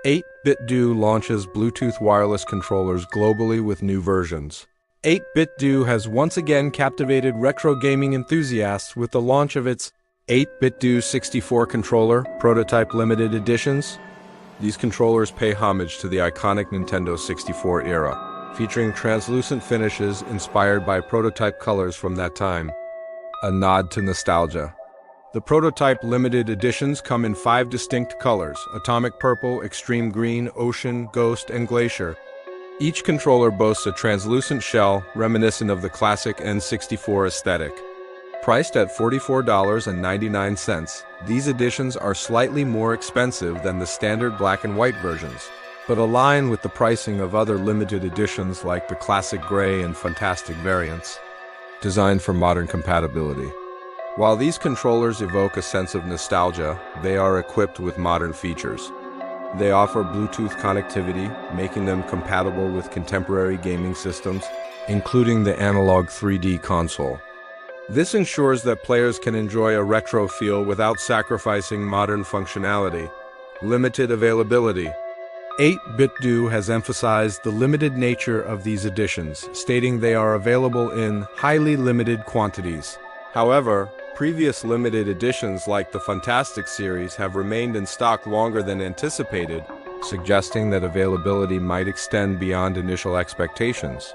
8BitDo launches Bluetooth wireless controllers globally with new versions. 8BitDo has once again captivated retro gaming enthusiasts with the launch of its 8BitDo 64 controller prototype limited editions. These controllers pay homage to the iconic Nintendo 64 era, featuring translucent finishes inspired by prototype colors from that time, a nod to nostalgia. The prototype limited editions come in 5 distinct colors: Atomic Purple, Extreme Green, Ocean, Ghost, and Glacier. Each controller boasts a translucent shell reminiscent of the classic N64 aesthetic. Priced at $44.99, these editions are slightly more expensive than the standard black and white versions, but align with the pricing of other limited editions like the Classic Grey and Funtastic variants, designed for modern compatibility. While these controllers evoke a sense of nostalgia, they are equipped with modern features. They offer Bluetooth connectivity, making them compatible with contemporary gaming systems, including the Analogue 3D console. This ensures that players can enjoy a retro feel without sacrificing modern functionality. Limited availability. 8BitDo has emphasized the limited nature of these editions, stating they are available in highly limited quantities. However, previous limited editions like the Funtastic series have remained in stock longer than anticipated, suggesting that availability might extend beyond initial expectations.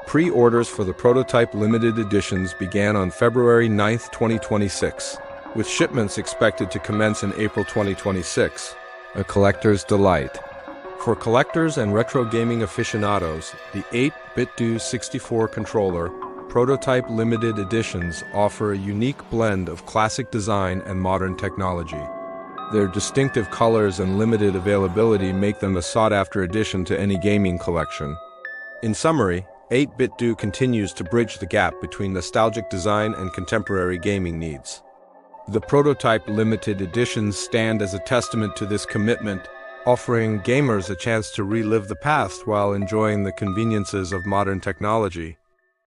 Pre-orders for the prototype limited editions began on February 9, 2026, with shipments expected to commence in April 2026, a collector's delight. For collectors and retro gaming aficionados, the 8BitDo 64 controller prototype limited editions offer a unique blend of classic design and modern technology. Their distinctive colors and limited availability make them a sought-after addition to any gaming collection. In summary, 8BitDo continues to bridge the gap between nostalgic design and contemporary gaming needs. The prototype limited editions stand as a testament to this commitment, offering gamers a chance to relive the past while enjoying the conveniences of modern technology.